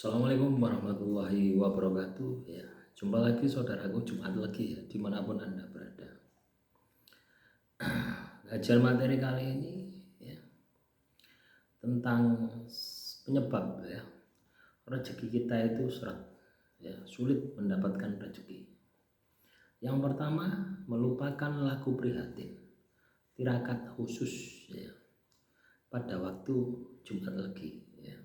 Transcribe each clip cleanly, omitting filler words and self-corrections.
Assalamualaikum warahmatullahi wabarakatuh. Ya, jumpa lagi saudaraku Jumat lagi ya, dimanapun Anda berada. Kajian materi kali ini ya, tentang penyebab ya rezeki kita itu seret, ya, sulit mendapatkan rezeki. Yang pertama, melupakan lagu prihatin, tirakat khusus ya, pada waktu Jumat lagi. Ya.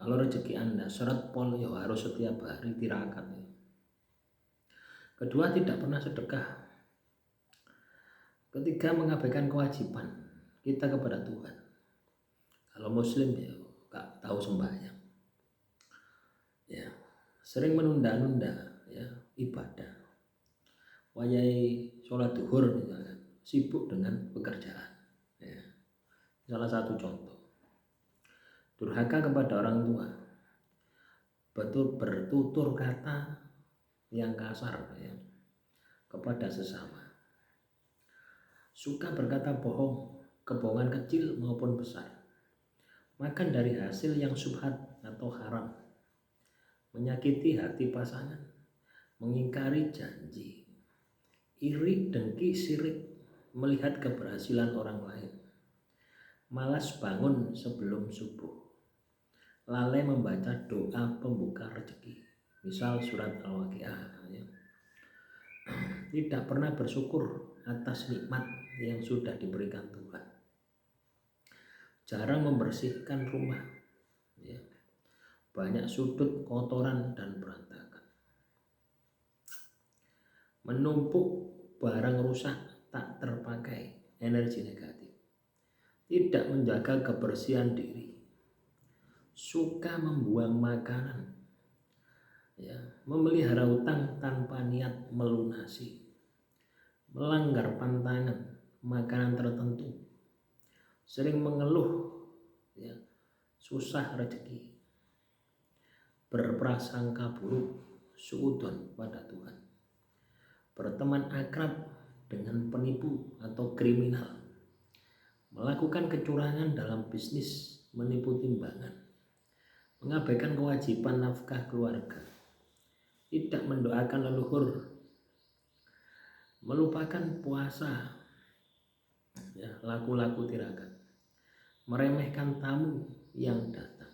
Kalau rezeki Anda seret pol ya harus setiap hari tirakat ya. Kedua, tidak pernah sedekah. Ketiga, mengabaikan kewajiban kita kepada Tuhan. Kalau Muslim ya gak tahu sembahyang. Ya, sering menunda-nunda ya ibadah. Wayai sholat duhur misalkan, sibuk dengan pekerjaan. Ya, salah satu contoh. Durhaka kepada orang tua. Betul bertutur kata yang kasar ya kepada sesama. Suka berkata bohong, kebohongan kecil maupun besar. Makan dari hasil yang subhat atau haram. Menyakiti hati pasangan, mengingkari janji. Iri, dengki, sirik, melihat keberhasilan orang lain. Malas bangun sebelum subuh. Lalai membaca doa pembuka rezeki. Misal surat Al-Waqiah. Ya. Tidak pernah bersyukur atas nikmat yang sudah diberikan Tuhan. Jarang membersihkan rumah. Ya. Banyak sudut kotoran dan berantakan. Menumpuk barang rusak tak terpakai, energi negatif. Tidak menjaga kebersihan diri. Suka membuang makanan. Ya, memelihara utang tanpa niat melunasi. Melanggar pantangan makanan tertentu. Sering mengeluh ya, susah rezeki. Berprasangka buruk, suudzon pada Tuhan. Berteman akrab dengan penipu atau kriminal. Melakukan kecurangan dalam bisnis, menipu timbangan. Mengabaikan kewajiban nafkah keluarga. Tidak mendoakan leluhur. Melupakan puasa. Ya, laku-laku tirakat. Meremehkan tamu yang datang.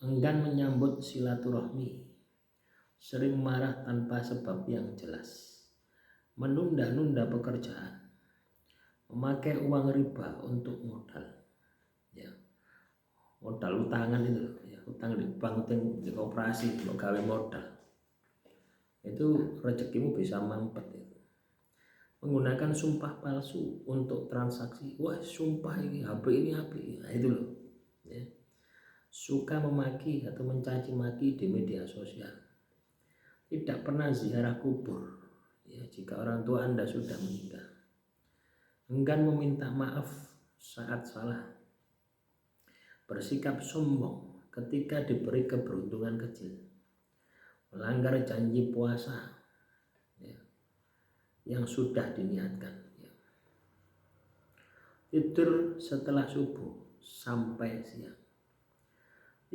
Enggan menyambut silaturahmi. Sering marah tanpa sebab yang jelas. Menunda-nunda pekerjaan. Memakai uang riba untuk modal. Ya. Modal utangan itu ya, utang di bank, di koperasi, mau gawe modal. Itu rezekimu bisa mampet itu. Menggunakan sumpah palsu untuk transaksi. Wah, sumpah ini HP ini HP. Nah, itu loh. Ya. Suka memaki atau mencaci maki di media sosial. Tidak pernah ziarah kubur. Ya, jika orang tua Anda sudah meninggal. Enggan meminta maaf saat salah. Bersikap sombong ketika diberi keberuntungan kecil. Melanggar janji puasa ya, yang sudah diniatkan. Ya. Tidur setelah subuh sampai siang.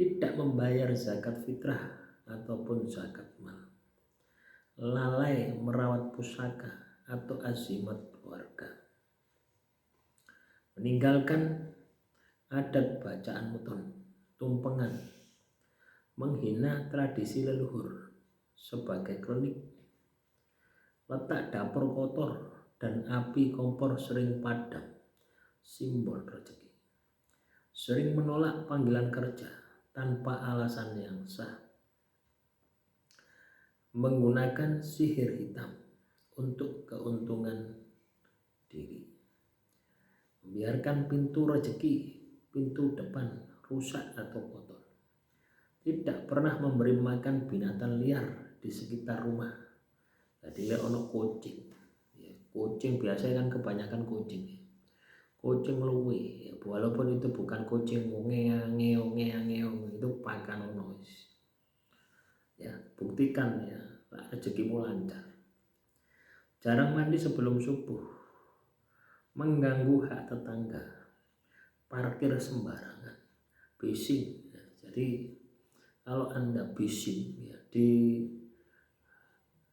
Tidak membayar zakat fitrah ataupun zakat mal. Lalai merawat pusaka atau azimat keluarga. Meninggalkan adat bacaan muton, tumpengan, menghina tradisi leluhur sebagai klinik. Letak dapur kotor dan api kompor sering padam, simbol rezeki. Sering menolak panggilan kerja tanpa alasan yang sah. Menggunakan sihir hitam untuk keuntungan diri. Membiarkan pintu rezeki, pintu depan rusak atau kotor. Tidak pernah memberi makan binatang liar di sekitar rumah. Jadi ono kucing. Ya, kucing biasanya kan kebanyakan kucing. Kucing luwe, ya, walaupun itu bukan kucing ngeong itu pakan ono. Ya, buktikan ya, rezekimu lancar. Jarang mandi sebelum subuh. Mengganggu hak tetangga. Parkir sembarangan. Bising. Ya, jadi Kalau Anda bising ya di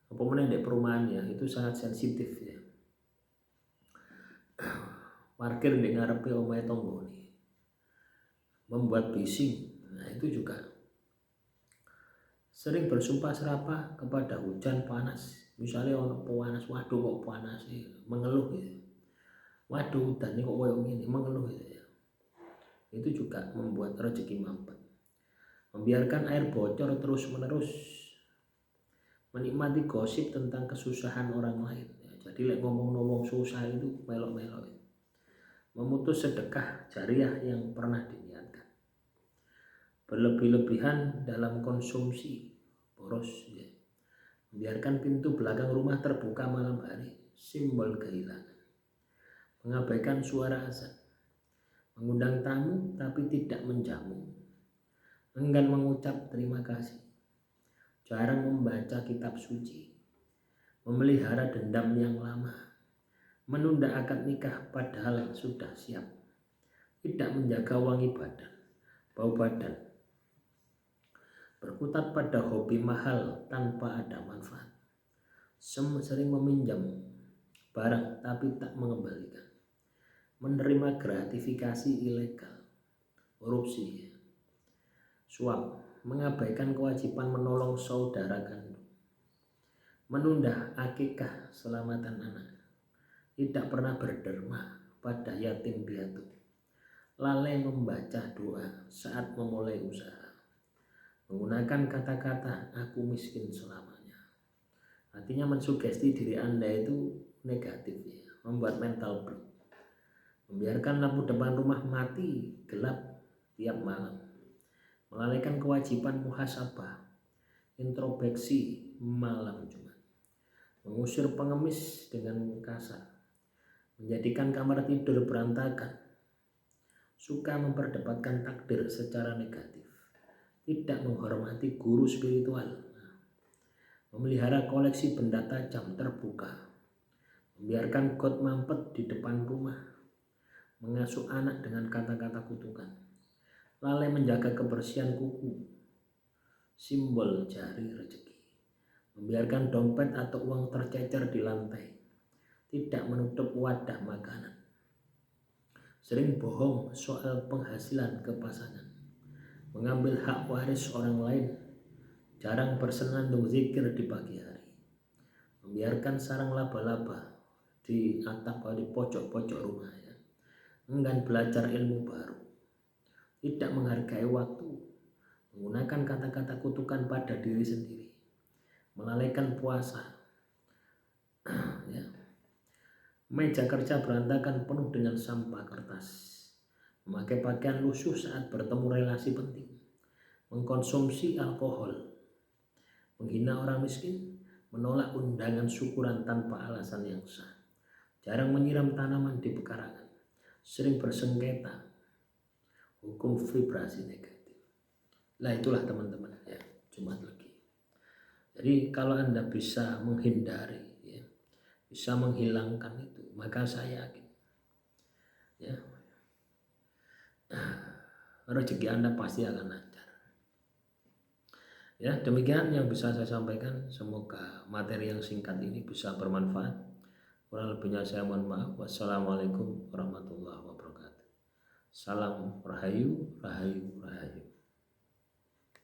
di perumahan ya, itu sangat sensitif ya. Parkir di ngarepe omahe tangga nih membuat bising. Nah, itu juga sering bersumpah serapah kepada hujan panas. Misalnya ono panas, waduh kok panas sih, mengeluh gitu. Waduh udan ini kok koyo ngene, mengeluh gitu ya. Itu juga membuat rezeki mampet. Membiarkan air bocor terus-menerus, menikmati gosip tentang kesusahan orang lain ya. Jadi ngomong susah itu melok-melok ya. Memutus sedekah jariah yang pernah diniatkan, berlebih-lebihan dalam konsumsi boros ya. Membiarkan pintu belakang rumah terbuka malam hari, simbol kehilangan. Mengabaikan suara azan, mengundang tamu tapi tidak menjamu, enggan mengucap terima kasih, jarang membaca kitab suci, memelihara dendam yang lama, menunda akad nikah padahal sudah siap, tidak menjaga wangi badan, bau badan, berkutat pada hobi mahal tanpa ada manfaat, sering meminjam barang tapi tak mengembalikan, menerima gratifikasi ilegal, korupsi, suap, mengabaikan kewajiban menolong saudara kandung, menunda akikah selamatan anak, tidak pernah berderma pada yatim piatu, lalai membaca doa saat memulai usaha, menggunakan kata-kata aku miskin selamanya. Artinya mensugesti diri Anda itu negatif ya, membuat mental block. Membiarkan lampu depan rumah mati gelap tiap malam, melalaikan kewajiban muhasabah, introspeksi malam Jumat, mengusir pengemis dengan kasar, menjadikan kamar tidur berantakan, suka memperdebatkan takdir secara negatif, tidak menghormati guru spiritual, memelihara koleksi benda tajam terbuka, membiarkan got mampet di depan rumah, mengasuh anak dengan kata-kata kutukan, lalai menjaga kebersihan kuku, simbol jari rezeki, membiarkan dompet atau uang tercecer di lantai, tidak menutup wadah makanan, sering bohong soal penghasilan ke pasangan, mengambil hak waris orang lain, jarang bersenandung zikir di pagi hari, membiarkan sarang laba-laba di atap atau di pojok-pojok rumah ya, enggan belajar ilmu baru, tidak menghargai waktu, menggunakan kata-kata kutukan pada diri sendiri, melalaikan puasa ya. Meja kerja berantakan penuh dengan sampah kertas, memakai pakaian lusuh saat bertemu relasi penting, mengkonsumsi alkohol, menghina orang miskin, menolak undangan syukuran tanpa alasan yang sah, jarang menyiram tanaman di pekarangan, sering bersengketa, hukum vibrasi negatif. Nah itulah teman-teman ya, Jumat Legi. Jadi kalau Anda bisa menghindari ya, bisa menghilangkan itu, maka saya yakin ya, rezeki Anda pasti akan lancar. Ya, demikian yang bisa saya sampaikan. Semoga materi yang singkat ini bisa bermanfaat. Kurang lebihnya saya mohon maaf. Wassalamualaikum warahmatullahi wabarakatuh. Salam rahayu, rahayu, rahayu.